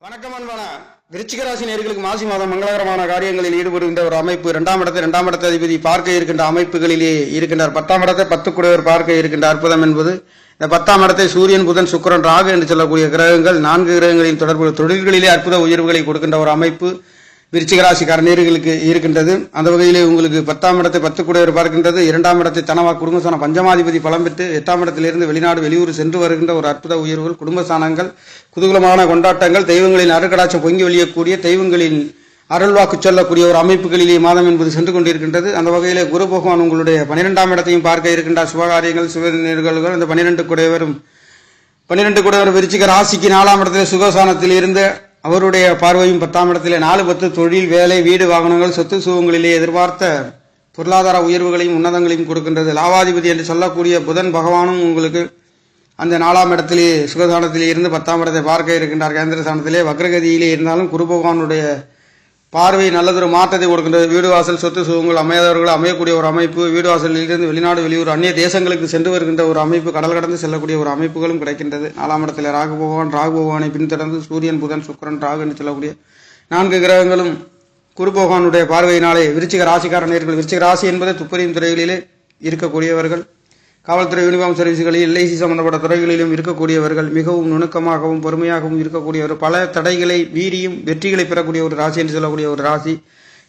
வணக்கம் அன்பான விருச்சிக ராசி நேயர்களுக்கு மாசி மாதம் மங்களகரமான காரியங்களில் ஈடுபடுகின்ற ஒரு அமைப்பு இரண்டாம் இடத்தை அதிபதி பார்க்க இருக்கின்ற அமைப்புகளிலே இருக்கின்றார். 10ஆம் இடத்தை 10 குடையவர் பார்க்க இருக்கின்ற அற்புதம் என்பது இந்த 10ஆம் இடத்தை சூரியன், புதன், சுக்கிரன், ராகு என்று சொல்லக்கூடிய கிரகங்கள் 4 கிரகங்களின் தொடர்பு தொழில்களிலே அற்புத உயர்வுகளை கொடுக்கின்ற ஒரு அமைப்பு விருச்சிக ராசிக்கார நேயர்களுக்கு இருக்கின்றது. அந்த வகையிலே உங்களுக்கு 10ஆம் இடத்தை 10 குடையவர் பார்க்கின்றது. 2ஆம் இடத்தை தனவா குடும்பஸ்தான பஞ்சமாதிபதி பலம் பெற்று 8ஆம் இடத்திலிருந்து வெளிநாடு வெளியூர் சென்று வருகின்ற ஒரு அற்புத உயர்வுகள், குடும்பஸ்தானங்கள், குதூகலமான கொண்டாட்டங்கள், தெய்வங்களின் அருக்கடாட்சம் பொங்கி வெளியக்கூடிய தெய்வங்களின் அருள்வாக்கு சொல்லக்கூடிய ஒரு அமைப்புகளிலே மாதம் என்பது சென்று கொண்டிருக்கின்றது. அந்த வகையிலே குரு பகவான் உங்களுடைய 12ஆம் இடத்தையும் பார்க்க இருக்கின்றார். சுபகாரியங்கள், சுப நிகழ்வுகள், இந்த 12 குடையவர் விருச்சிக ராசிக்கு 4ஆம் இடத்திலே சுகஸ்தானத்தில் இருந்து அவருடைய பார்வையும் 10ஆம் இடத்திலே 4-10 தொழில், வேலை, வீடு, வாகனங்கள், சொத்து சுகங்களிலே எதிர்பார்த்த பொருளாதார உயர்வுகளையும் உன்னதங்களையும் கொடுக்கின்றது. லாவாதிபதி என்று சொல்லக்கூடிய புதன் பகவானும் உங்களுக்கு அந்த 4ஆம் இடத்திலே சுகஸ்தானத்திலே இருந்து 10ஆம் இடத்தை பார்க்க இருக்கின்றார். கேந்திர ஸ்தானத்திலே வக்ரகதியிலே இருந்தாலும் குரு பகவானுடைய பார்வை நல்லதொரு மாற்றத்தை கொடுக்கின்றது. வீடு வாசல், சொத்து சுகங்கள் அமையாதவர்கள் அமையக்கூடிய ஒரு அமைப்பு, வீடு வாசலில் இருந்து வெளிநாடு வெளியூர் அந்நிய தேசங்களுக்கு சென்று வருகின்ற ஒரு அமைப்பு, கடல் கடந்து செல்லக்கூடிய ஒரு அமைப்புகளும் கிடைக்கின்றது. 4ஆம் இடத்தில் ராகு பகவானை பின்தொடர்ந்து சூரியன், புதன், சுக்கிரன், ராகு என்று சொல்லக்கூடிய 4 கிரகங்களும் குரு பகவானுடைய பார்வையினாலே விருச்சிக ராசிக்கார நேயர்கள், விருச்சிக ராசி என்பது துப்பறியும் துறைகளிலே இருக்கக்கூடியவர்கள், காவல்துறை, யூனிஃபார்ம் சர்வீஸ்களில், எல்ஐசி சம்பந்தப்பட்ட துறைகளிலும் இருக்கக்கூடியவர்கள், மிகவும் நுணுக்கமாகவும் பொறுமையாகவும் இருக்கக்கூடியவர், பல தடைகளை வீரியும் வெற்றிகளை பெறக்கூடிய ஒரு ராசி என்று சொல்லக்கூடிய ஒரு ராசி.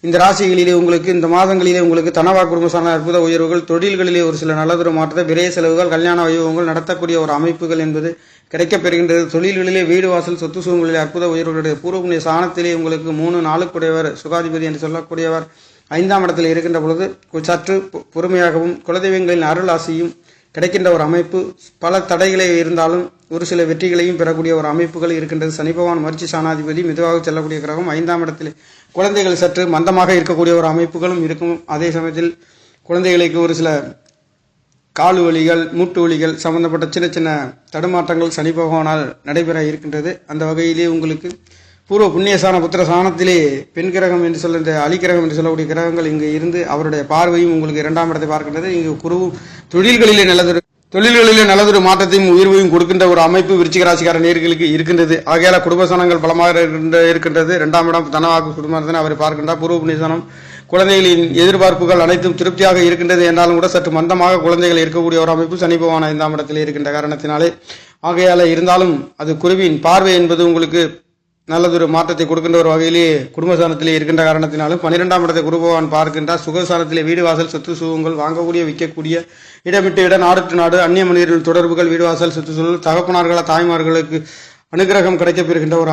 இந்த ராசிகளிலே உங்களுக்கு இந்த மாதங்களிலே உங்களுக்கு தனவா குடும்பஸ்தான அற்புத உயர்வுகள், தொழில்களிலே ஒரு சில நல்லதொரு மாற்றத்தை, விரைய செலவுகள், கல்யாண வைபவங்கள் நடத்தக்கூடிய ஒரு அமைப்புகள் என்பது கிடைக்கப்பெறுகின்றது. தொழில்களிலே, வீடு வாசல், சொத்து சுகங்களிலே அற்புத உயர்வுகளுடைய பூர்வ புண்ணிய ஸ்தானத்திலே உங்களுக்கு 3-4 குடையவர் சுகாதிபதி என்று சொல்லக்கூடியவர் 5ஆம் இடத்தில் இருக்கின்ற பொழுது சற்று பொறுமையாகவும் குலதெய்வங்களின் அருள் ஆசியும் கிடைக்கின்ற ஒரு அமைப்பு, பல தடைகளை இருந்தாலும் ஒரு சில வெற்றிகளையும் பெறக்கூடிய ஒரு அமைப்புகள் இருக்கின்றது. சனி பகவான் மரிச்சி சாணாதிபதி மெதுவாக செல்லக்கூடிய கிரகம் 5ஆம் இடத்தில் குழந்தைகள் சற்று மந்தமாக இருக்கக்கூடிய ஒரு அமைப்புகளும் இருக்கும். அதே சமயத்தில் குழந்தைகளுக்கு ஒரு சில கால் வலிகள், மூட்டு வலிகள் சம்பந்தப்பட்ட சின்ன சின்ன தடுமாற்றங்கள் சனி பகவானால் நடைபெற இருக்கின்றது. அந்த வகையிலே உங்களுக்கு பூர்வ புண்ணியசான புத்திர சாணத்திலே பெண் கிரகம் என்று சொல்ல அலிக்கிரகம் என்று சொல்லக்கூடிய கிரகங்கள் இங்கு இருந்து அவருடைய பார்வையும் உங்களுக்கு 2ஆம் இடத்தை பார்க்கின்றது. இங்கு குருவும் தொழில்களிலே நல்லதொரு மாற்றத்தையும் உயர்வையும் கொடுக்கின்ற ஒரு அமைப்பு விருச்சிக ராசிக்கார நேயர்களுக்கு இருக்கின்றது. ஆகையால குடும்பஸ்தானங்கள் பலமாக இருக்கின்றது. 2ஆம் இடம் தனவாக்கு குடும்பத்தினை அவர் பார்க்கின்றார். பூர்வ புண்ணியசானம் குழந்தைகளின் எதிர்பார்ப்புகள் அனைத்தும் திருப்தியாக இருக்கின்றது என்றாலும் கூட சற்று மந்தமாக குழந்தைகள் இருக்கக்கூடிய ஒரு அமைப்பு சனி பகவான் 5ஆம் இடத்தில் இருக்கின்ற காரணத்தினாலே, ஆகையால இருந்தாலும் அது குருவின் பார்வை என்பது உங்களுக்கு நல்லதொரு மாற்றத்தை கொடுக்கின்ற ஒரு வகையிலே குடும்பஸ்தானத்திலே இருக்கின்ற காரணத்தினாலும் 12ஆம் இடத்தை குரு பகவான் பார்க்கின்றார். சுகஸ்தானத்திலே வீடு வாசல், சொத்து சுகங்கள், வாங்கக்கூடிய விற்கக்கூடிய, இடமிட்டு இட, நாடு நாடு, அந்நிய மனிதர்கள் தொடர்புகள், வீடு வாசல், சொத்து சூழல், தகப்பனார்கள தாய்மார்களுக்கு அனுகிரகம் கிடைக்கப்பெறுகின்ற ஒரு